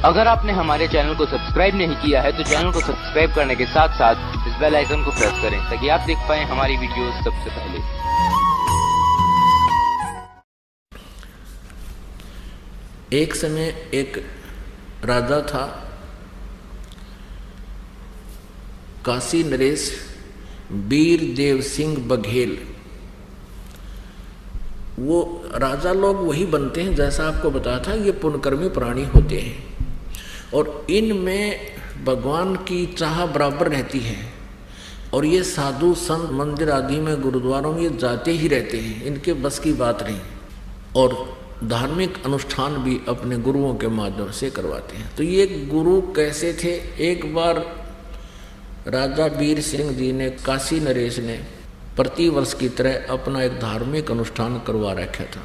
अगर आपने हमारे चैनल को सब्सक्राइब नहीं किया है तो चैनल को सब्सक्राइब करने के साथ साथ इस बेल आइकन को प्रेस करें ताकि आप देख पाएं हमारी वीडियोस सबसे पहले। एक समय एक राजा था, काशी नरेश वीर देव सिंह बघेल। वो राजा लोग वही बनते हैं जैसा आपको बताया था, ये पुण्यकर्मी प्राणी होते हैं और इनमें भगवान की चाह बराबर रहती है। और ये साधु संत मंदिर आदि में गुरुद्वारों में ये जाते ही रहते हैं, इनके बस की बात नहीं। और धार्मिक अनुष्ठान भी अपने गुरुओं के माध्यम से करवाते हैं। तो ये गुरु कैसे थे? एक बार राजा वीर सिंह जी ने, काशी नरेश ने प्रतिवर्ष की तरह अपना एक धार्मिक अनुष्ठान करवा रखा था।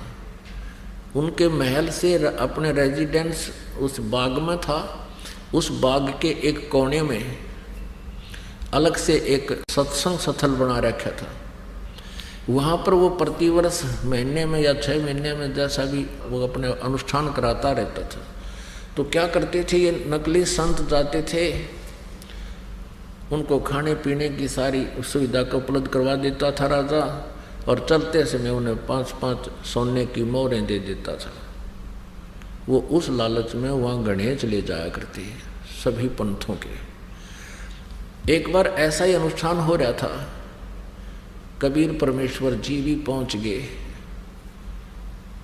उनके महल से अपने रेजिडेंस उस बाग में था। उस बाग के एक कोने में अलग से एक सत्संग स्थल बना रखा था। वहाँ पर वो प्रतिवर्ष महीने में या 6 महीने में जैसा भी वो अपने अनुष्ठान कराता रहता था। तो क्या करते थे, ये नकली संत जाते थे, उनको खाने पीने की सारी सुविधा को उपलब्ध करवा देता था राजा, और चलते समय उन्हें 5-5 सोने की मोहरें दे देता था। वो उस लालच में वहाँ गणेश ले जाया करते हैं सभी पंथों के। एक बार ऐसा ही अनुष्ठान हो रहा था, कबीर परमेश्वर जी भी पहुँच गए।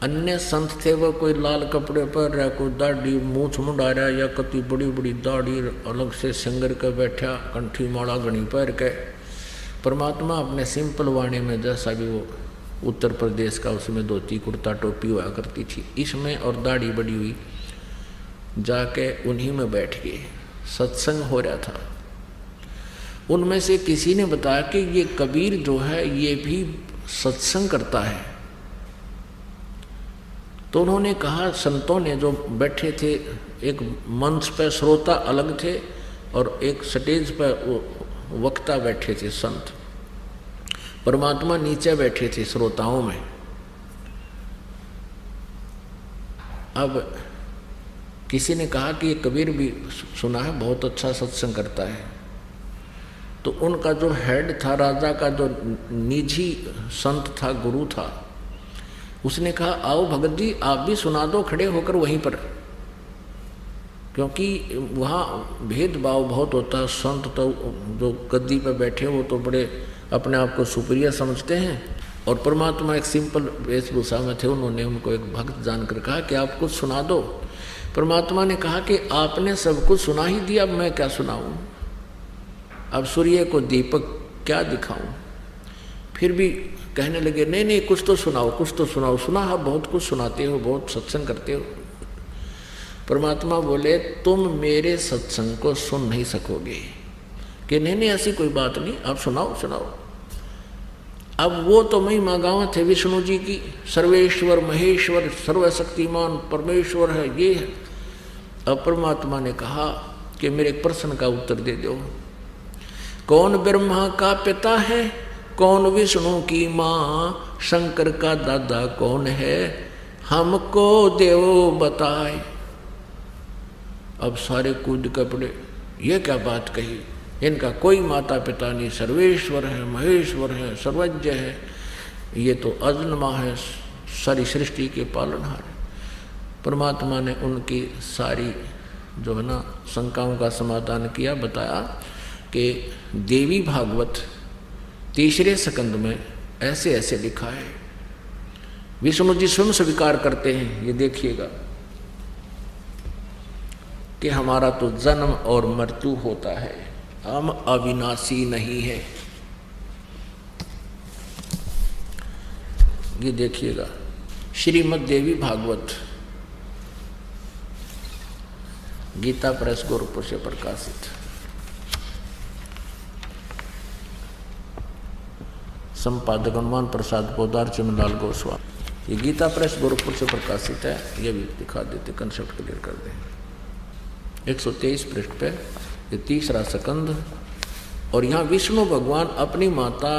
अन्य संत थे, वो कोई लाल कपड़े पर रहा, कोई दाढ़ी मूछ मुंडा रहा, या कति बड़ी बड़ी दाढ़ी अलग से सिंगर के बैठा, कंठी माला घनी पैर के। परमात्मा अपने सिंपल वाणी में जैसा भी वो उत्तर प्रदेश का, उसमें धोती कुर्ता टोपी हुआ करती थी, इसमें और दाढ़ी बड़ी हुई, जाके उन्हीं में बैठ गए। सत्संग हो रहा था। उनमें से किसी ने बताया कि ये कबीर जो है ये भी सत्संग करता है। तो उन्होंने कहा, संतों ने जो बैठे थे, एक मंच पर श्रोता अलग थे और एक स्टेज पर वक्ता बैठे थे संत। परमात्मा नीचे बैठे थे श्रोताओं में। अब किसी ने कहा कि ये कबीर भी सुना है, बहुत अच्छा सत्संग करता है। तो उनका जो हेड था, राजा का जो निजी संत था, गुरु था, उसने कहा, आओ भगत जी आप भी सुना दो खड़े होकर वहीं पर, क्योंकि वहाँ भेदभाव बहुत होता है। संत तो जो गद्दी पर बैठे वो तो बड़े अपने आप को सुपीरियर समझते हैं, और परमात्मा एक सिंपल वेशभूषा में थे। उन्होंने उनको एक भक्त जानकर कहा कि आप कुछ सुना दो। परमात्मा ने कहा कि आपने सब कुछ सुना ही दिया, अब मैं क्या सुनाऊँ? अब सूर्य को दीपक क्या दिखाऊँ? फिर भी कहने लगे, नहीं नहीं कुछ तो सुनाओ, कुछ तो सुनाओ। सुना है, बहुत कुछ सुनाते हो, बहुत सत्संग करते हो। परमात्मा बोले, तुम मेरे सत्संग को सुन नहीं सकोगे। कि नहीं नहीं ऐसी कोई बात नहीं, आप सुनाओ सुनाओ। अब वो तो महिमा गाँव थे विष्णु जी की, सर्वेश्वर महेश्वर सर्वशक्तिमान परमेश्वर है, ये है। अब परमात्मा ने कहा कि मेरे एक प्रश्न का उत्तर दे दो। कौन ब्रह्मा का पिता है, कौन विष्णु की माँ, शंकर का दादा कौन है, हमको देवो बताए। अब सारे कूद कपड़े, ये क्या बात कही, इनका कोई माता पिता नहीं, सर्वेश्वर है महेश्वर है सर्वज्ञ है, ये तो अजन्मा है, सारी सृष्टि के पालनहार है। परमात्मा ने उनकी सारी जो है ना शंकाओं का समाधान किया, बताया कि देवी भागवत 3 स्कंद में ऐसे ऐसे लिखा है। विष्णु जी स्वयं स्वीकार करते हैं, ये देखिएगा कि हमारा तो जन्म और मृत्यु होता है, हम अविनाशी नहीं है। ये देखिएगा श्रीमद् देवी भागवत, गीता प्रेस गोरखपुर से प्रकाशित। संपादक हनुमान प्रसाद पोदार चिमलाल गोस्वामी। ये गीता प्रेस गोरखपुर से प्रकाशित है। ये भी दिखा देते, कंसेप्ट क्लियर कर दें। 123 पृष्ठ पे ये 3 स्कंद। और यहाँ विष्णु भगवान अपनी माता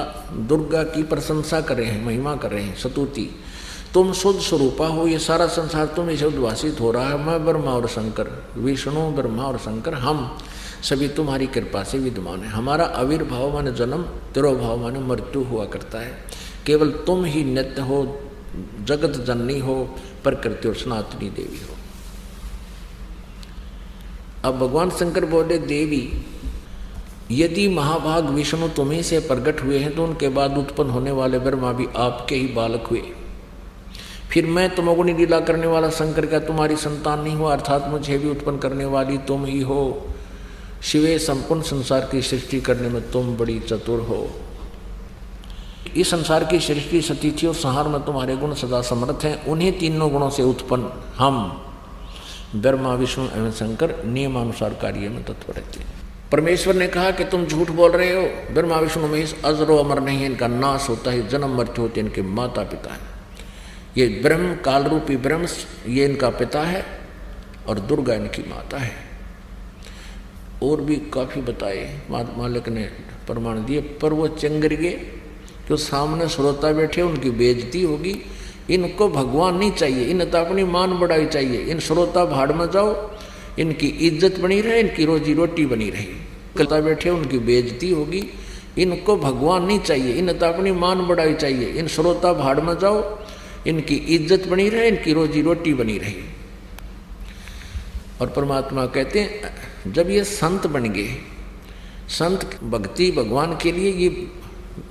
दुर्गा की प्रशंसा कर रहे हैं, महिमा कर रहे हैं, स्तुति। तुम शुद्ध स्वरूपा हो, ये सारा संसार तुम ही से उद्भासित हो रहा है। मैं ब्रह्मा और शंकर, विष्णु ब्रह्मा और शंकर, हम सभी तुम्हारी कृपा से विद्यमान है। हमारा आविर्भाव माने जन्म, तिरोभाव माने मृत्यु हुआ करता है। केवल तुम ही नित्य हो, जगत जननी हो, प्रकृति और सनातनी देवी हो। अब भगवान शंकर बोले, देवी यदि महाभाग विष्णु तुम्ही से प्रकट हुए हैं तो उनके बाद उत्पन्न होने वाले ब्रह्मा भी आपके ही बालक हुए, फिर मैं तमोगुणी लीला करने वाला शंकर क्या तुम्हारी संतान नहीं हुआ? अर्थात मुझे भी उत्पन्न करने वाली तुम ही हो। शिवे संपूर्ण संसार की सृष्टि करने में तुम बड़ी चतुर हो। इस संसार की सृष्टि सतीथि और संहार में तुम्हारे गुण सदा समर्थ हैं। उन्हीं तीनों गुणों से उत्पन्न हम ब्रह्मा विष्णु एवं शंकर नियमानुसार कार्य में तत्पर रहते हैं। परमेश्वर ने कहा कि तुम झूठ बोल रहे हो, ब्रह्मा विष्णु महेश अजरो अमर नहीं है, इनका नाश होता है, जन्म मृत्यु होती है, इनके माता पिता है। ये ब्रह्म काल रूपी ब्रह्म ये इनका पिता है और दुर्गा इनकी माता है। और भी काफ़ी बताए मालिक ने प्रमाण दिए, पर वो चंगरगे जो सामने श्रोता बैठे उनकी बेइज्जती होगी। इनको भगवान नहीं चाहिए, इन्हें तो अपनी मान बढ़ाई चाहिए। इन श्रोता भाड़ में जाओ, इनकी इज्जत बनी रहे, इनकी रोजी रोटी बनी रहे। श्रोता बैठे उनकी बेइज्जती होगी। इनको भगवान नहीं चाहिए, इन्हें तो अपनी मान बढ़ाई चाहिए। इन श्रोता भाड़ में जाओ, इनकी इज्जत बनी रहे, इनकी रोजी रोटी बनी रही। और परमात्मा कहते हैं जब ये संत बन गए, संत भक्ति भगवान के लिए ये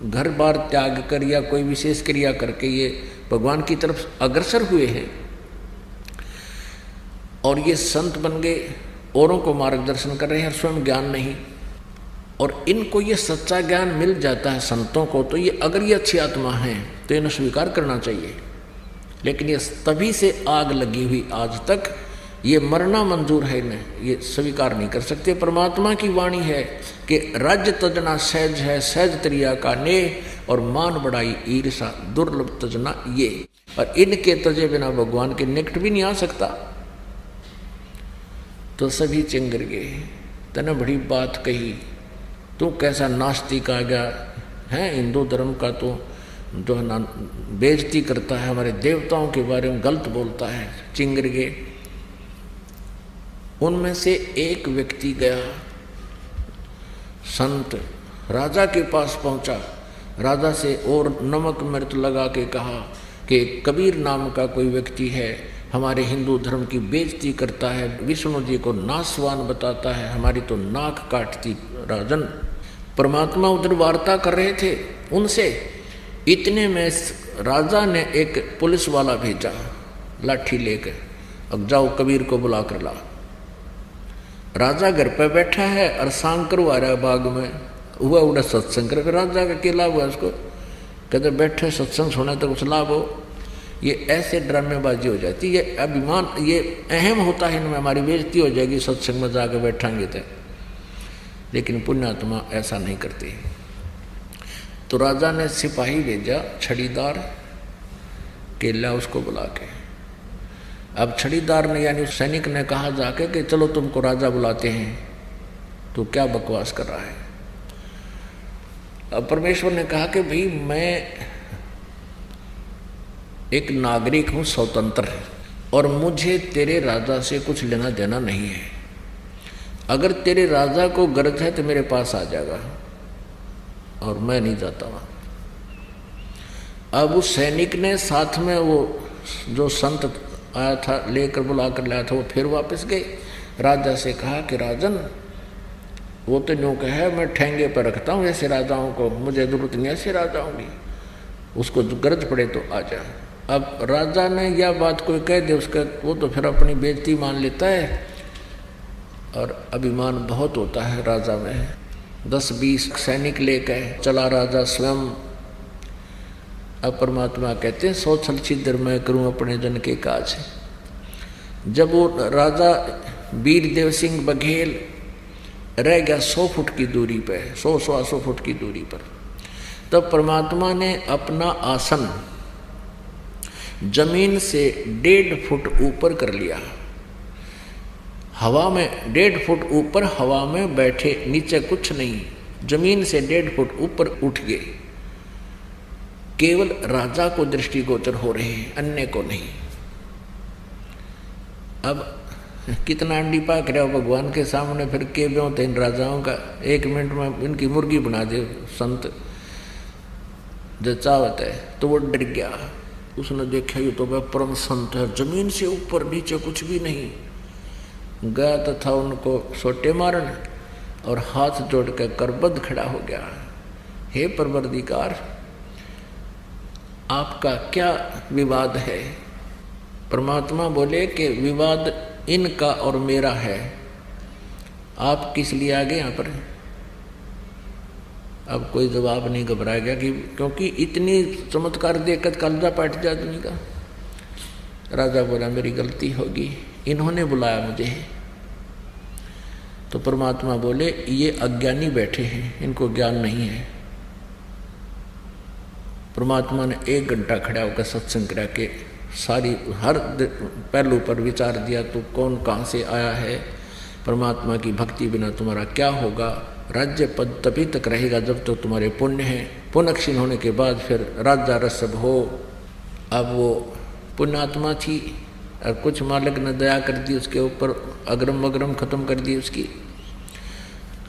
घर बार त्याग कर या कोई विशेष क्रिया करके ये भगवान की तरफ अग्रसर हुए हैं और ये संत बन गए, औरों को मार्गदर्शन कर रहे हैं, स्वयं ज्ञान नहीं। और इनको ये सच्चा ज्ञान मिल जाता है संतों को, तो ये अगर ये अच्छी आत्मा है तो इन्हें स्वीकार करना चाहिए। लेकिन ये तभी से आग लगी हुई आज तक, ये मरना मंजूर है, इन्हें ये स्वीकार नहीं कर सकते। परमात्मा की वाणी है कि राज्य तजना सहज है, सहज त्रिया का नेह, और मान बढ़ाई ईर्षा दुर्लभ तजना ये। और इनके तजे बिना भगवान के निकट भी नहीं आ सकता। तो सभी चिंगर गए, तने बड़ी बात कही, तू कैसा नास्तिक आ गया है, हिंदू धर्म का तो जो है ना बेइज्जती करता है, हमारे देवताओं के बारे में गलत बोलता है। चिंगर गए। उनमें से एक व्यक्ति गया, संत राजा के पास पहुंचा, राजा से और नमक मिर्च लगा के कहा कि कबीर नाम का कोई व्यक्ति है, हमारे हिंदू धर्म की बेइज्जती करता है, विष्णु जी को नासवान बताता है, हमारी तो नाक काटती। राजन परमात्मा उधर वार्ता कर रहे थे उनसे। इतने में राजा ने एक पुलिस वाला भेजा लाठी लेकर, अब जाओ कबीर को बुला कर ला। राजा घर पे बैठा है और सांग करवा रहा है बाग में, हुआ उड़ा सत्संग कर। राजा का क्या लाभ हुआ उसको? कहते बैठे सत्संग सुने तो कुछ लाभ हो। ये ऐसे ड्रामेबाजी हो जाती, ये अभिमान, ये अहम होता है इनमें, हमारी बेइज्जती हो जाएगी सत्संग में जाकर बैठांगे तो। लेकिन पुण्यात्मा ऐसा नहीं करते। तो राजा ने सिपाही भेजा छड़ीदार के ला उसको बुला के। अब छड़ीदार ने यानी उस सैनिक ने कहा जाके कि चलो तुमको राजा बुलाते हैं, तो क्या बकवास कर रहा है। अब परमेश्वर ने कहा कि भाई मैं एक नागरिक हूं, स्वतंत्र है, और मुझे तेरे राजा से कुछ लेना देना नहीं है। अगर तेरे राजा को गरज है तो मेरे पास आ जाएगा, और मैं नहीं जाता वहां। अब उस सैनिक ने साथ में वो जो संत आया था लेकर बुला कर लाया था, वो फिर वापस गए। राजा से कहा कि राजन वो तो न्यू कहा है, मैं ठेंगे पर रखता हूँ ऐसे राजाओं को, मुझे जरूरत नहीं ऐसे राजाओं की, उसको गरज पड़े तो आ जा। अब राजा ने यह बात कोई कह दे उसका, वो तो फिर अपनी बेइज्जती मान लेता है, और अभिमान बहुत होता है राजा में। 10-20 सैनिक लेकर चला राजा स्वयं। अब परमात्मा कहते हैं सो छल छिद्र मैं करूं अपने जन के काज। जब वो राजा वीरदेव सिंह बघेल रह गया 100 फुट की दूरी पे, 100-125 फुट की दूरी पर, तब परमात्मा ने अपना आसन जमीन से 1.5 फुट ऊपर कर लिया। हवा में 1.5 फुट ऊपर हवा में बैठे, नीचे कुछ नहीं, जमीन से 1.5 फुट ऊपर उठ गए। केवल राजा को दृष्टिगोचर हो रहे हैं, अन्य को नहीं। अब कितना अंडी पाक रहा हो भगवान के सामने, फिर के ब्यों इन राजाओं का। 1 मिनट में इनकी मुर्गी बना दे संत जो चाहत है। तो वो डर गया, उसने देखा ये तो वह परम संत है, जमीन से ऊपर नीचे कुछ भी नहीं। गया तथा उनको सोटे मारन और हाथ जोड़ कर करबद्ध खड़ा हो गया। हे परवरदिगार, आपका क्या विवाद है? परमात्मा बोले कि विवाद इनका और मेरा है, आप किस लिए आ गए यहाँ पर? अब कोई जवाब नहीं, घबरा गया कि क्योंकि इतनी चमत्कार देखकर कलजा पट जाए आदमी का। राजा बोला मेरी गलती होगी, इन्होंने बुलाया मुझे। तो परमात्मा बोले ये अज्ञानी बैठे हैं, इनको ज्ञान नहीं है। परमात्मा ने 1 घंटा खड़ा होकर सत्संग करा के सारी हर पहलू पर विचार दिया। तो कौन कहाँ से आया है, परमात्मा की भक्ति बिना तुम्हारा क्या होगा, राज्य पद तभी तक रहेगा जब तक तो तुम्हारे पुण्य हैं, पुण्य क्षीण होने के बाद फिर राजा रसब हो। अब वो पुण्यात्मा थी और कुछ मालिक ने दया कर दी उसके ऊपर, अग्रम अग्रम खत्म कर दी उसकी।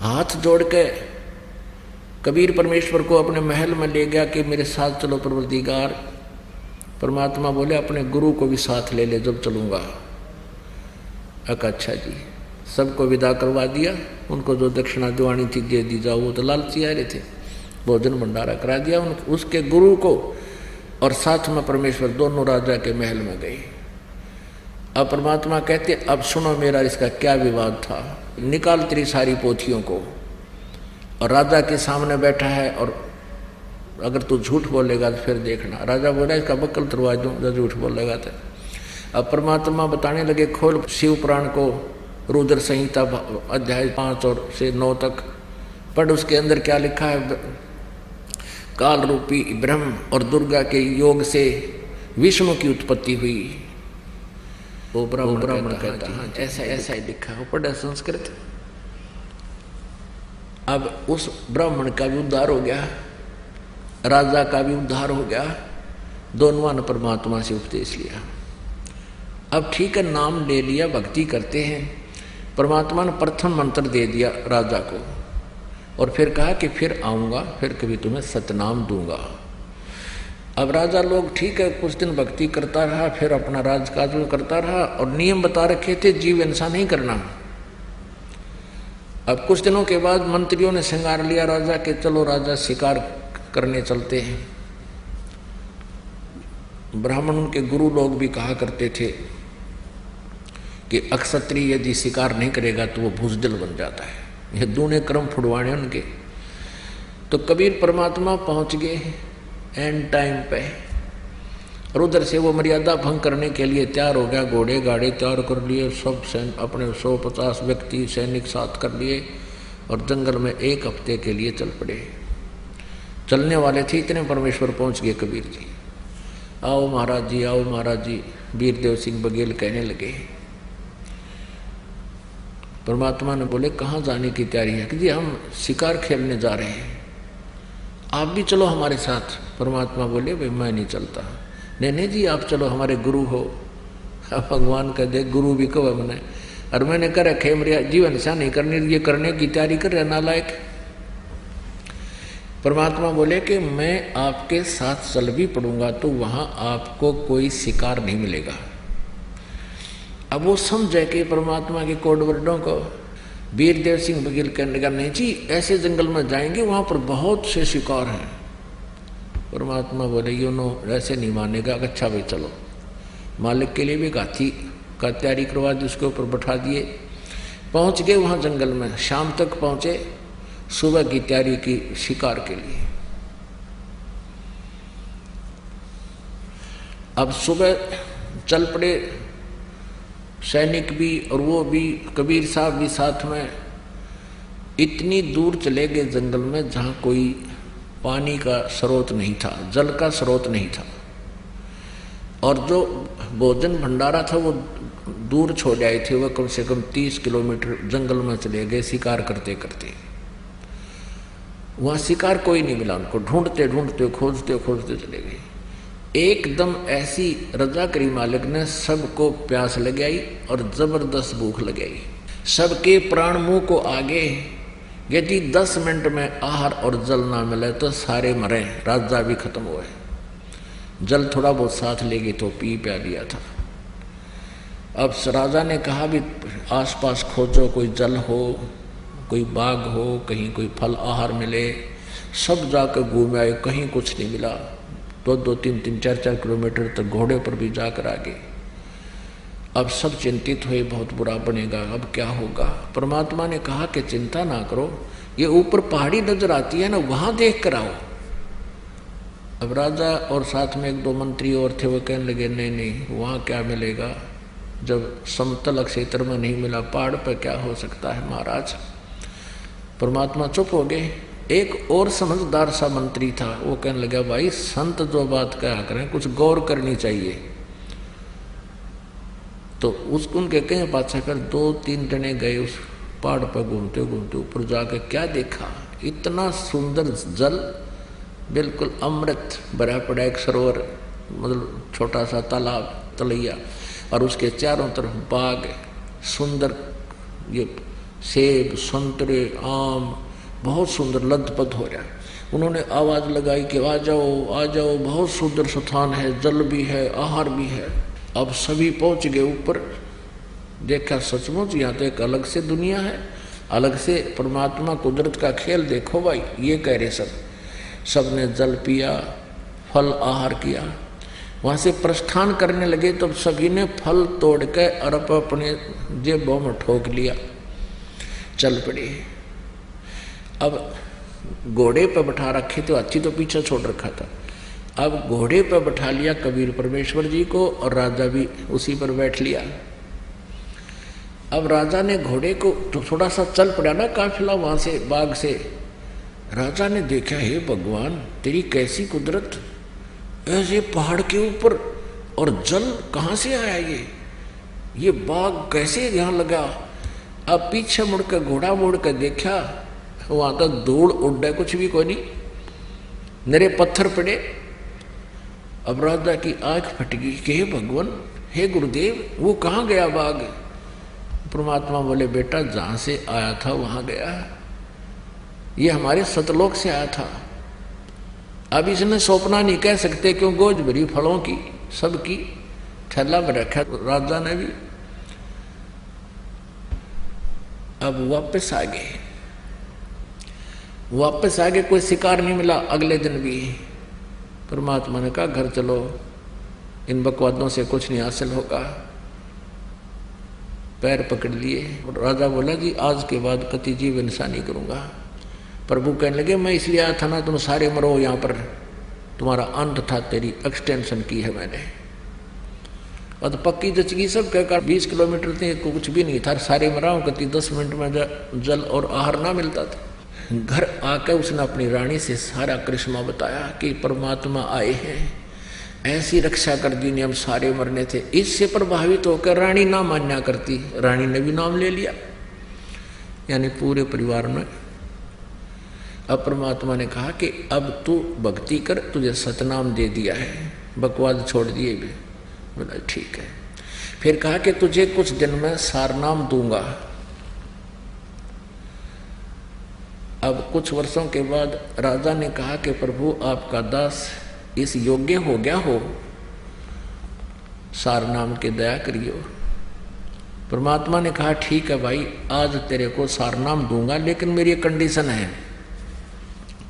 हाथ जोड़ के कबीर परमेश्वर को अपने महल में ले गया कि मेरे साथ चलो परवरदिगार। परमात्मा बोले अपने गुरु को भी साथ ले ले जब चलूँगा। अच्छा जी, सबको विदा करवा दिया। उनको जो दक्षिणा दिवानी थी दे दी जाओ, वो तो लालची आ रहे थे। भोजन भंडारा करा दिया उसके गुरु को, और साथ में परमेश्वर दोनों राजा के महल में गए। अब परमात्मा कहते अब सुनो मेरा इसका क्या विवाद था, निकाल तेरी सारी पोथियों को। और राजा के सामने बैठा है और अगर तू झूठ बोलेगा तो फिर देखना। राजा बोला इसका बक्कल तुरवा दूँ जो झूठ बोलेगा तो। अब परमात्मा बताने लगे खोल शिव पुराण को, रुद्र संहिता अध्याय 5 और से 9 तक पढ़। उसके अंदर क्या लिखा है, काल रूपी ब्रह्म और दुर्गा के योग से विष्णु की उत्पत्ति हुई। वो ब्राह्मण कहता है ऐसा ऐसा ही लिखा है, पढ़ा संस्कृत। अब उस ब्राह्मण का भी उद्धार हो गया, राजा का भी उद्धार हो गया, दोनों ने परमात्मा से उपदेश लिया। अब ठीक है, नाम ले लिया, भक्ति करते हैं। परमात्मा ने प्रथम मंत्र दे दिया राजा को और फिर कहा कि फिर आऊँगा, फिर कभी तुम्हें सतनाम दूंगा। अब राजा लोग ठीक है कुछ दिन भक्ति करता रहा, फिर अपना राजकाज करता रहा और नियम बता रखे थे जीव ऐसा नहीं करना। अब कुछ दिनों के बाद मंत्रियों ने श्रृंगार लिया राजा के, चलो राजा शिकार करने चलते हैं। ब्राह्मण उनके गुरु लोग भी कहा करते थे कि अक्षत्रिय यदि शिकार नहीं करेगा तो वो भूजदल बन जाता है। ये दूने क्रम फुड़वाने उनके। तो कबीर परमात्मा पहुंच गए एंड टाइम पे, और उधर से वो मर्यादा भंग करने के लिए तैयार हो गया। घोड़े गाड़े तैयार कर लिए, सब अपने 150 व्यक्ति सैनिक साथ कर लिए और जंगल में 1 हफ्ते के लिए चल पड़े। चलने वाले थे इतने परमेश्वर पहुंच गए कबीर जी। आओ महाराज जी, आओ महाराज जी, वीरदेव सिंह बघेल कहने लगे। परमात्मा ने बोले कहाँ जाने की तैयारी है? कि जी हम शिकार खेलने जा रहे हैं, आप भी चलो हमारे साथ। परमात्मा बोले भाई मैं नहीं चलता। नहीं जी आप चलो, हमारे गुरु हो। अब भगवान का दे गुरु भी कब हमने, और मैंने कर रखे मेरे जीवन ऐसा नहीं करने, ये करने की तैयारी कर रहे नालायक। परमात्मा बोले कि मैं आपके साथ चल भी पड़ूंगा तो वहां आपको कोई शिकार नहीं मिलेगा। अब वो समझे कि परमात्मा के कोड वर्डों को। वीरदेव सिंह बघेल कहने लगा नहीं जी ऐसे जंगल में जाएंगे वहां पर बहुत से शिकार हैं। परमात्मा बोले यू नो ऐसे नहीं मानेगा। अच्छा भाई चलो। मालिक के लिए भी हाथी का तैयारी करवा दी, उसके ऊपर बैठा दिए। पहुंच गए वहां जंगल में, शाम तक पहुंचे, सुबह की तैयारी की शिकार के लिए। अब सुबह चल पड़े सैनिक भी और वो भी, कबीर साहब भी साथ में। इतनी दूर चले गए जंगल में जहाँ कोई पानी का स्रोत नहीं था, जल का स्रोत नहीं था, और जो भोजन भंडारा था वो दूर छोड़ आए थे। वह कम से कम 30 किलोमीटर जंगल में चले गए शिकार करते करते। वहां शिकार कोई नहीं मिला उनको, ढूंढते ढूंढते खोजते खोजते चले गए। एकदम ऐसी रजा करी मालिक ने, सबको प्यास लगाई और जबरदस्त भूख लगाई, सबके प्राण मुंह को आगे। यदि 10 मिनट में आहार और जल ना मिले तो सारे मरे, राजा भी खत्म हुए। जल थोड़ा बहुत साथ ले गए तो पी प्या लिया था। अब राजा ने कहा भी आसपास खोजो, कोई जल हो, कोई बाग हो, कहीं कोई फल आहार मिले। सब जाकर घूम आए, कहीं कुछ नहीं मिला। 2-2, 3-3, 4-4 किलोमीटर तक घोड़े पर भी जाकर आ गए। अब सब चिंतित हुए, बहुत बुरा बनेगा, अब क्या होगा। परमात्मा ने कहा कि चिंता ना करो, ये ऊपर पहाड़ी नजर आती है ना, वहां देख कर आओ। अब राजा और साथ में 1-2 मंत्री और थे, वो कहने लगे नहीं नहीं, वहां क्या मिलेगा, जब समतल क्षेत्र में नहीं मिला, पहाड़ पर क्या हो सकता है महाराज। परमात्मा चुप हो गए। एक और समझदार सा मंत्री था, वो कहने लगा भाई संत जो बात कहा करें कुछ गौर करनी चाहिए। तो उनके कई पाछा कर 2-3 जने गए उस पहाड़ पर, घूमते घूमते ऊपर जाके क्या देखा, इतना सुंदर जल, बिल्कुल अमृत भरा पड़ा एक सरोवर, मतलब छोटा सा तालाब तलैया, और उसके चारों तरफ बाग, सुंदर ये सेब संतरे आम, बहुत सुंदर लदपद हो रहा। उन्होंने आवाज लगाई कि आ जाओ, बहुत सुंदर स्थान है, जल भी है, आहार भी है। अब सभी पहुंच गए ऊपर, देखा सचमुच यहाँ तो एक अलग से दुनिया है, अलग से परमात्मा कुदरत का खेल देखो भाई, ये कह रहे सब ने जल पिया, फल आहार किया। वहां से प्रस्थान करने लगे तो सभी ने फल तोड़ के अरब अपने जेबों में ठोक लिया, चल पड़े। अब घोड़े पर बैठा रखे थे, अच्छी तो पीछे छोड़ रखा था। अब घोड़े पर बैठा लिया कबीर परमेश्वर जी को, और राजा भी उसी पर बैठ लिया। अब राजा ने घोड़े को तो थोड़ा सा चल पड़ा ना काफिला वहां से, बाग से। राजा ने देखा, हे भगवान तेरी कैसी कुदरत, ऐसे पहाड़ के ऊपर, और जल कहाँ से आया, ये बाग कैसे यहाँ लगा। अब पीछे मुड़कर घोड़ा मोड़ कर देखा, वहां तक धूल उड़ा, कुछ भी कोई नहीं, नरे पत्थर पड़े। अब राजा की आंख फट गई कि हे भगवान, हे गुरुदेव, वो कहाँ गया बाग। परमात्मा बोले बेटा जहां से आया था वहां गया, ये हमारे सतलोक से आया था। अब इसने सौंपना नहीं कह सकते, क्यों गोज भरी फलों की सबकी थैला में रखा राजा ने भी। अब वापस आ गए, कोई शिकार नहीं मिला। अगले दिन भी परमात्मा ने कहा घर चलो, इन बकवादों से कुछ नहीं हासिल होगा। पैर पकड़ लिए, राजा बोला जी आज के बाद कति जीव हिंसा नहीं करूंगा। प्रभु कहने लगे मैं इसलिए आया था ना, तुम सारे मरो यहाँ पर, तुम्हारा अंत था, तेरी एक्सटेंशन की है मैंने। और तो पक्की जचगी सब कहकर 20 किलोमीटर थे, कुछ भी नहीं था, सारे मराओ कति 10 मिनट में जल और आहार ना मिलता था। घर आकर उसने अपनी रानी से सारा करिश्मा बताया कि परमात्मा आए हैं, ऐसी रक्षा कर दी ने, हम सारे मरने थे। इससे प्रभावित होकर रानी ना मान्या करती, रानी ने भी नाम ले लिया, यानी पूरे परिवार में। अब परमात्मा ने कहा कि अब तू भक्ति कर, तुझे सतनाम दे दिया है, बकवाद छोड़ दिए भी। बोला ठीक है। फिर कहा कि तुझे कुछ दिन में सारनाम दूंगा। अब कुछ वर्षों के बाद राजा ने कहा कि प्रभु आपका दास इस योग्य हो गया हो, सारनाम के दया करियो। परमात्मा ने कहा ठीक है भाई, आज तेरे को सारनाम दूंगा, लेकिन मेरी कंडीशन है।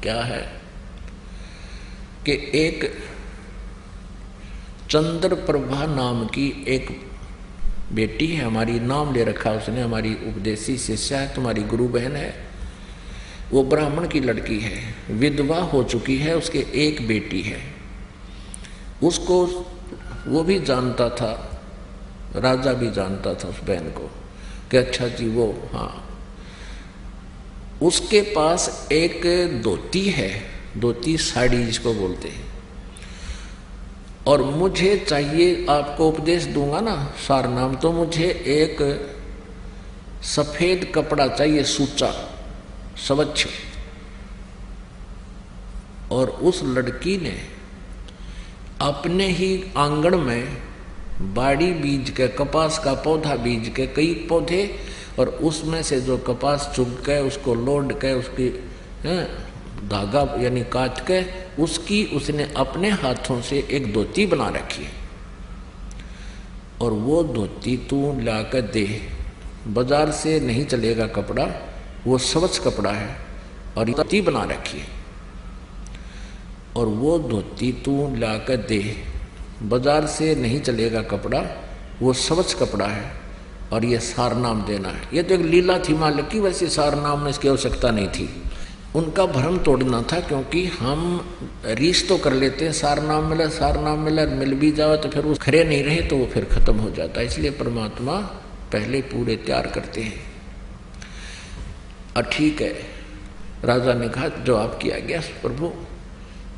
क्या है कि एक चंद्र प्रभा नाम की एक बेटी है हमारी, नाम ले रखा उसने, हमारी उपदेशी शिष्या है, तुम्हारी गुरु बहन है। वो ब्राह्मण की लड़की है, विधवा हो चुकी है, उसके एक बेटी है। उसको वो भी जानता था, राजा भी जानता था उस बहन को कि अच्छा जी वो, हाँ उसके पास एक धोती है, धोती साड़ी जिसको बोलते हैं, और मुझे चाहिए, आपको उपदेश दूंगा ना सारनाम, तो मुझे एक सफेद कपड़ा चाहिए, सूचा स्वच्छ, और उस लड़की ने अपने ही आंगन में बाड़ी बीज के, कपास का पौधा बीज के, कई पौधे, और उसमें से जो कपास चुग के उसको लोड के उसकी धागा यानी काट के उसकी उसने अपने हाथों से एक धोती बना रखी है। और वो धोती तू लाकर दे, बाजार से नहीं चलेगा कपड़ा, वो स्वच्छ कपड़ा है और धोती बना रखी है। और वो धोती तू लाकर दे, बाजार से नहीं चलेगा कपड़ा, वो स्वच्छ कपड़ा है और ये सारनाम देना है। ये तो एक लीला थी मालिक की, वैसे सारनाम में इसकी आवश्यकता नहीं थी। उनका भ्रम तोड़ना था, क्योंकि हम रीस तो कर लेते हैं, सारनाम मिला, मिल भी जाओ तो फिर वो खरे नहीं रहे तो वो फिर खत्म हो जाता है। इसलिए परमात्मा पहले पूरे तैयार करते हैं। और ठीक है, राजा ने कहा जवाब किया गया। प्रभु,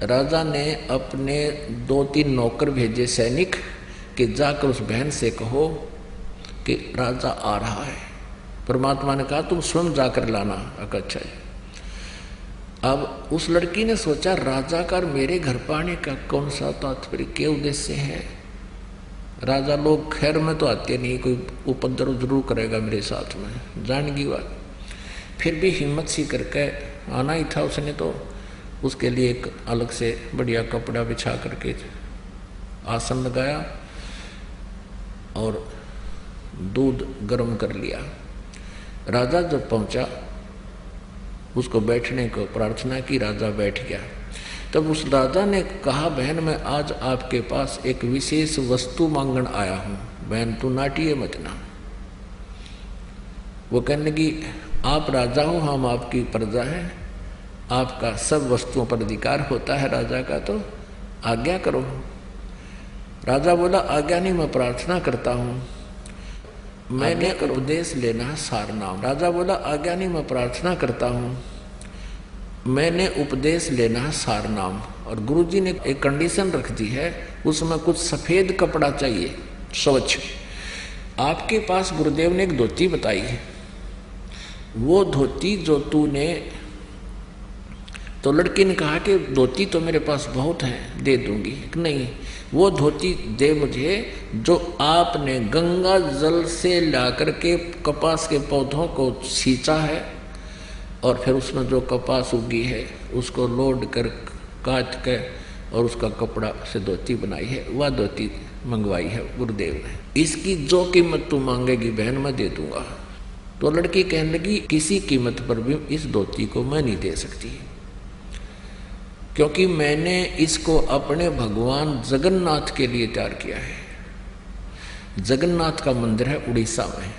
राजा ने अपने 2-3 नौकर भेजे सैनिक कि जाकर उस बहन से कहो कि राजा आ रहा है। परमात्मा ने कहा तुम स्वयं जाकर लाना। अच्छा है। अब उस लड़की ने सोचा राजा का मेरे घर पर आने का कौन सा तात्पर्य, क्या उद्देश्य है। राजा लोग खैर में तो आते नहीं, कोई उपद्रव जरूर करेगा मेरे साथ में, जान की बात। फिर भी हिम्मत सी करके आना ही था उसने, तो उसके लिए एक अलग से बढ़िया कपड़ा बिछा करके आसन लगाया और दूध गर्म कर लिया। राजा जब पहुंचा उसको बैठने को प्रार्थना की, राजा बैठ गया। तब उस राजा ने कहा बहन मैं आज आपके पास एक विशेष वस्तु मांगन आया हूं, बहन तू नाटिए मत ना। वो कहने लगी आप राजा हो, हम आपकी प्रजा हैं, आपका सब वस्तुओं पर अधिकार होता है राजा का, तो आज्ञा करो। राजा बोला आज्ञा नहीं, मैं प्रार्थना करता हूं, मैंने उपदेश लेना है सारनाम। राजा बोला आज्ञा नहीं, मैं प्रार्थना करता हूं, मैंने उपदेश लेना है सारनाम। और गुरुजी ने एक कंडीशन रख दी है, उसमें कुछ सफेद कपड़ा चाहिए स्वच्छ। आपके पास गुरुदेव ने एक धोती बताई है, वो धोती जो तूने, तो लड़की ने कहा कि धोती तो मेरे पास बहुत है, दे दूंगी। नहीं, वो धोती दे मुझे जो आपने गंगा जल से लाकर के कपास के पौधों को सींचा है और फिर उसमें जो कपास उगी है उसको लोड कर काट के और उसका कपड़ा से धोती बनाई है, वह धोती मंगवाई है गुरुदेव ने। इसकी जो कीमत तू मांगेगी बहन मैं दे दूंगा। तो लड़की कहने लगी किसी कीमत पर भी इस धोती को मैं नहीं दे सकती, क्योंकि मैंने इसको अपने भगवान जगन्नाथ के लिए तैयार किया है। जगन्नाथ का मंदिर है उड़ीसा में,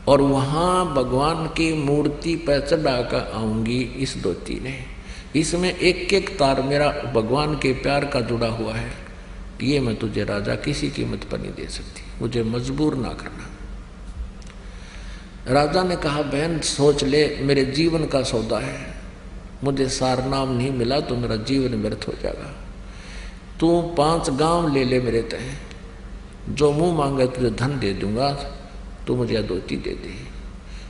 और वहाँ भगवान की मूर्ति पर चढ़ा कर आऊँगी इस धोती ने। इसमें एक एक तार मेरा भगवान के प्यार का जुड़ा हुआ है, ये मैं तुझे राजा किसी कीमत पर नहीं दे सकती, मुझे मजबूर ना करना। राजा ने कहा बहन सोच ले, मेरे जीवन का सौदा है, मुझे सारनाम नहीं मिला तो मेरा जीवन व्यर्थ हो जाएगा। तू 5 गांव ले ले मेरे तय, जो मुंह मांगे तुझे धन दे दूंगा, तू मुझे धोती दे दे।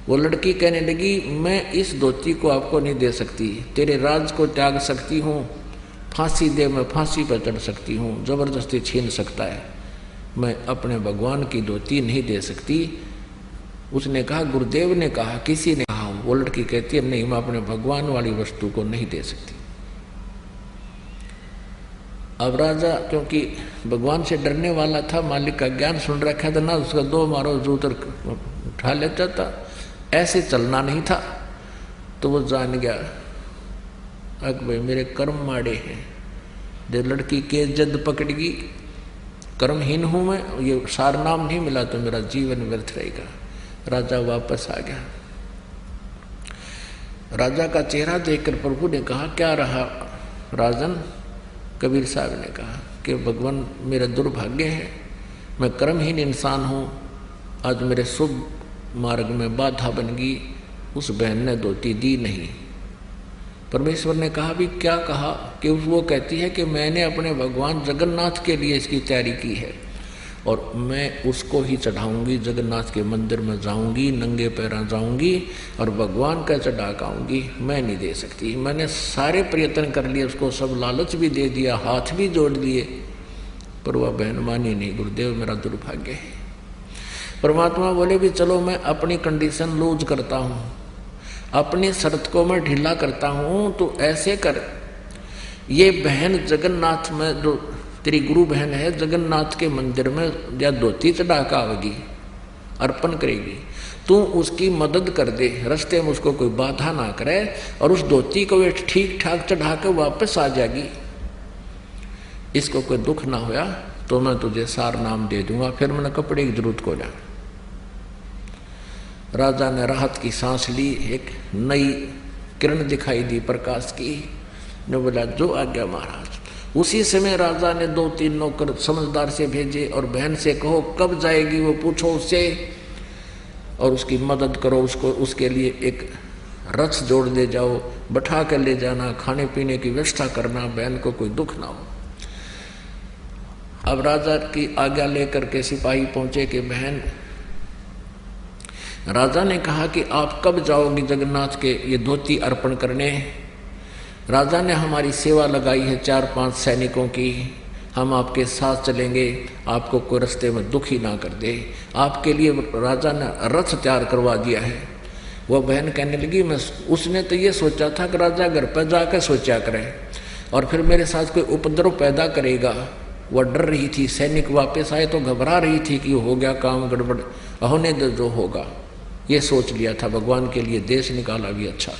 वो लड़की कहने लगी मैं इस धोती को आपको नहीं दे सकती, तेरे राज को त्याग सकती हूँ, फांसी दे मैं फांसी पर चढ़ सकती हूँ, जबरदस्ती छीन सकता है, मैं अपने भगवान की धोती नहीं दे सकती। उसने कहा गुरुदेव ने कहा, किसी ने कहा। वो लड़की कहती है नहीं, मैं अपने भगवान वाली वस्तु को नहीं दे सकती। अब राजा क्योंकि भगवान से डरने वाला था, मालिक का ज्ञान सुन रखा था ना, उसका 2 मारो जूतर उठा लेता था, ऐसे चलना नहीं था। तो वो जान गया अब भाई मेरे कर्म माड़े हैं, जब लड़की के जद पकड़गी, कर्महीन हूं मैं, ये सारनाम नहीं मिला तो मेरा जीवन व्यर्थ रहेगा। राजा वापस आ गया। राजा का चेहरा देखकर प्रभु ने कहा क्या रहा राजन। कबीर साहब ने कहा कि भगवान मेरा दुर्भाग्य है, मैं कर्महीन इंसान हूँ, आज मेरे शुभ मार्ग में बाधा बन गई, उस बहन ने धोती दी नहीं। परमेश्वर ने कहा भी क्या कहा कि वो कहती है कि मैंने अपने भगवान जगन्नाथ के लिए इसकी तैयारी की है, और मैं उसको ही चढ़ाऊंगी, जगन्नाथ के मंदिर में जाऊंगी, नंगे पैरा जाऊंगी और भगवान का चढ़ा आऊंगी। मैं नहीं दे सकती। मैंने सारे प्रयत्न कर लिए, उसको सब लालच भी दे दिया, हाथ भी जोड़ दिए, पर वह बहन मानी नहीं। गुरुदेव मेरा दुर्भाग्य है। परमात्मा बोले भी चलो मैं अपनी कंडीशन लूज करता हूँ, अपनी शर्त को मैं ढीला करता हूँ, तो ऐसे कर, ये बहन जगन्नाथ में जो तेरी गुरु बहन है, जगन्नाथ के मंदिर में या धोती चढ़ा के आवेगी, अर्पण करेगी, तू उसकी मदद कर दे, रास्ते में उसको कोई बाधा ना करे, और उस धोती को वे ठीक ठाक चढ़ा के वापस आ जाएगी, इसको कोई दुख ना होया तो मैं तुझे सार नाम दे दूंगा, फिर मैंने कपड़े की जरूरत को जा। राजा ने राहत की सांस ली, एक नई किरण दिखाई दी प्रकाश की, ने बोला जो आज्ञा महाराज। उसी समय राजा ने 2-3 नौकर समझदार से भेजे और बहन से कहो कब जाएगी वो पूछो उससे, और उसकी मदद करो, उसको उसके लिए एक रथ जोड़ दे जाओ, बैठा कर ले जाना, खाने पीने की व्यवस्था करना, बहन को कोई दुख ना हो। अब राजा की आज्ञा लेकर के सिपाही पहुंचे कि बहन, राजा ने कहा कि आप कब जाओगी जगन्नाथ के ये धोती अर्पण करने। राजा ने हमारी सेवा लगाई है 4-5 सैनिकों की, हम आपके साथ चलेंगे, आपको कोई रास्ते में दुखी ना कर दे। आपके लिए राजा ने रथ तैयार करवा दिया है। वह बहन कहने लगी मैं, उसने तो ये सोचा था कि राजा घर पर जाकर सोचा करे और फिर मेरे साथ कोई उपद्रव पैदा करेगा। वह डर रही थी, सैनिक वापस आए तो घबरा रही थी कि हो गया काम गड़बड़, होने दो जो होगा, ये सोच लिया था। भगवान के लिए देश निकाला भी अच्छा।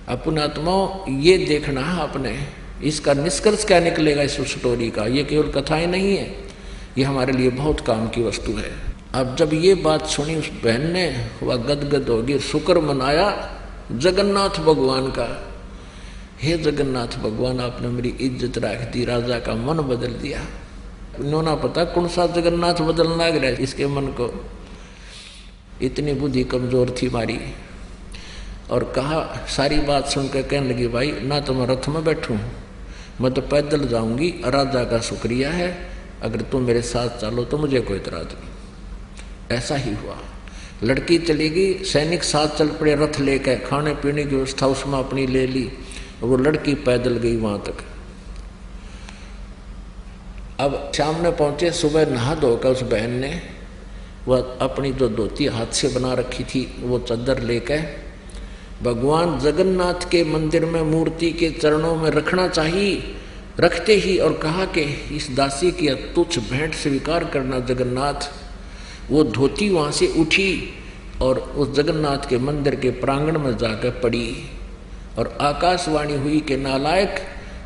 अपने आत्माओं ये देखना है आपने, इसका निष्कर्ष क्या निकलेगा इस स्टोरी का। ये केवल कथाएं नहीं है, ये हमारे लिए बहुत काम की वस्तु है। अब जब ये बात सुनी उस बहन ने, वह गदगद होगी, शुक्र मनाया जगन्नाथ भगवान का। हे जगन्नाथ भगवान, आपने मेरी इज्जत रख दी, राजा का मन बदल दिया। इन्होंने पता कौन सा जगन्नाथ बदलना लग रहा है इसके मन को, इतनी बुद्धि कमजोर थी मारी। और कहा, सारी बात सुनकर कहने लगी भाई ना तो मैं रथ में बैठूं, मैं तो पैदल जाऊंगी, राजा का शुक्रिया है, अगर तुम मेरे साथ चलो तो मुझे कोई इतराज नहीं। ऐसा ही हुआ। लड़की चलेगी, सैनिक साथ चल पड़े रथ लेकर, खाने पीने की व्यवस्था उसमें अपनी ले ली, वो लड़की पैदल गई वहां तक। अब शाम में पहुंचे, सुबह नहा धोकर उस बहन ने वह अपनी जो धोती हाथ से बना रखी थी वो चादर लेकर भगवान जगन्नाथ के मंदिर में मूर्ति के चरणों में रखना चाहिए, रखते ही और कहा कि इस दासी की तुच्छ भेंट स्वीकार करना जगन्नाथ। वो धोती वहाँ से उठी और उस जगन्नाथ के मंदिर के प्रांगण में जाकर पड़ी और आकाशवाणी हुई कि नालायक,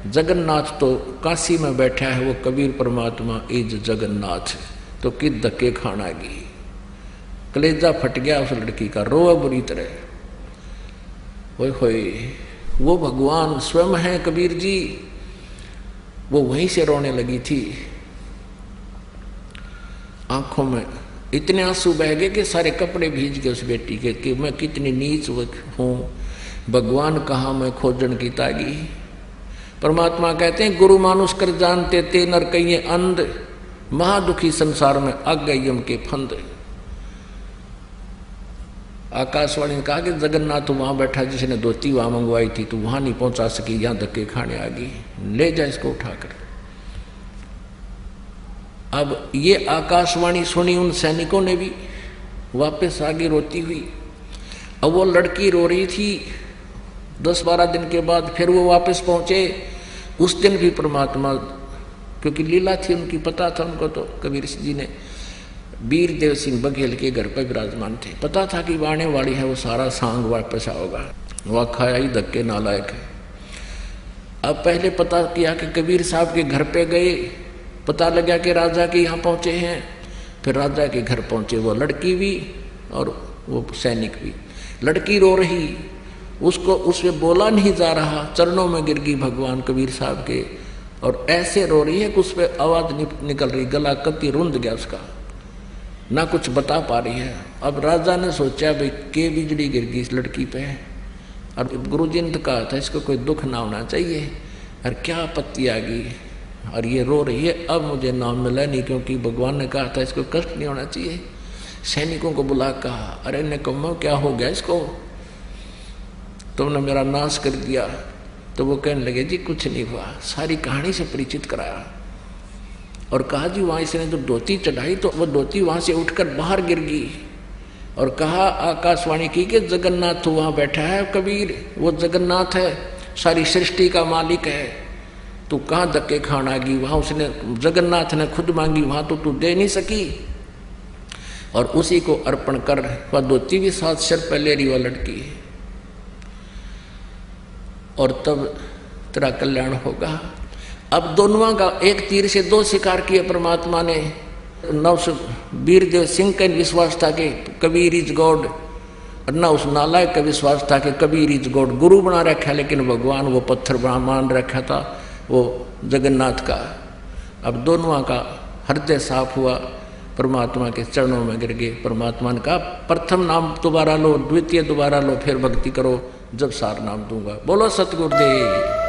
जगन्नाथ तो काशी में बैठा है, वो कबीर परमात्मा इज जगन्नाथ, तो किस धक्के खाना गई। कलेजा फट गया उस लड़की का, रोआ बुरी तरह। ओए होए, वो भगवान स्वयं है कबीर जी। वो वहीं से रोने लगी थी, आंखों में इतने आंसू बह गए कि सारे कपड़े भीज गए उस बेटी के, कि मैं कितनी नीच हूँ, भगवान कहाँ मैं खोजन की तागी। परमात्मा कहते हैं गुरु मानुष कर जानते ते नर कहिए अंध, महादुखी संसार में अग गई यम के फंद। आकाशवाणी ने कहा कि जगन्नाथ वहां बैठा, जिसने धोती वहां मंगवाई थी, तो वहां नहीं पहुंचा सकी, यहां धक्के खाने आ गई, ले जा इसको उठाकर। अब ये आकाशवाणी सुनी उन सैनिकों ने भी, वापस आगे रोती हुई। अब वो लड़की रो रही थी। 10-12 दिन के बाद फिर वो वापस पहुंचे। उस दिन भी परमात्मा, क्योंकि लीला थी उनकी, पता था उनको, तो कबीर जी ने वीर देव सिंह बघेल के घर पर विराजमान थे, पता था कि आने वाली है वो सारा सांग वापस आओगा। वह खाया ही धक्के नालायक है। अब पहले पता किया कि कबीर साहब के घर पे गए, पता लगा कि राजा के यहाँ पहुंचे हैं। फिर राजा के घर पहुंचे, वो लड़की भी और वो सैनिक भी। लड़की रो रही, उसको उससे बोला नहीं जा रहा, चरणों में गिर गई भगवान कबीर साहब के, और ऐसे रो रही है कि उस पर आवाज निकल रही, गला कति रुंध गया उसका, ना कुछ बता पा रही है। अब राजा ने सोचा भाई के बिजली गिर गई इस लड़की पे, और गुरु जी ने तो कहा था इसको कोई दुख ना होना चाहिए, और क्या आपत्ति आ गई। और ये रो रही है, अब मुझे नाम मिला नहीं, क्योंकि भगवान ने कहा था इसको कष्ट नहीं होना चाहिए। सैनिकों को बुला कहा, अरे निकम्मो क्या हो गया इसको, तुमने मेरा नाश कर दिया। तो वो कहने लगे जी कुछ नहीं हुआ, सारी कहानी से परिचित कराया और कहा जी वहाँ इसने जो धोती चढ़ाई तो वो धोती वहाँ से उठकर बाहर गिर गई, और कहा आकाशवाणी की कि जगन्नाथ वहाँ बैठा है कबीर, वो जगन्नाथ है, सारी सृष्टि का मालिक है, तू कहाँ धक्के खाना गई, वहाँ उसने जगन्नाथ ने खुद मांगी, वहाँ तो तू दे नहीं सकी, और उसी को अर्पण कर। वह धोती भी 7 सिर पर ले रही वह लड़की, और तब तेरा कल्याण होगा। अब दोनों का एक तीर से 2 शिकार किए परमात्मा ने। न उस वीरदेव सिंह का विश्वास था कि कबीर इज गॉड, और न उस नालायक का विश्वास था कि कबीर इज गॉड। गुरु बना रखा, लेकिन भगवान वो पत्थर मान रखा था वो जगन्नाथ का। अब दोनों का हृदय साफ हुआ, परमात्मा के चरणों में गिर गए। परमात्मा ने कहा प्रथम नाम दोबारा लो, द्वितीय दोबारा लो, फिर भक्ति करो, जब सार नाम दूंगा। बोलो सतगुरुदेव।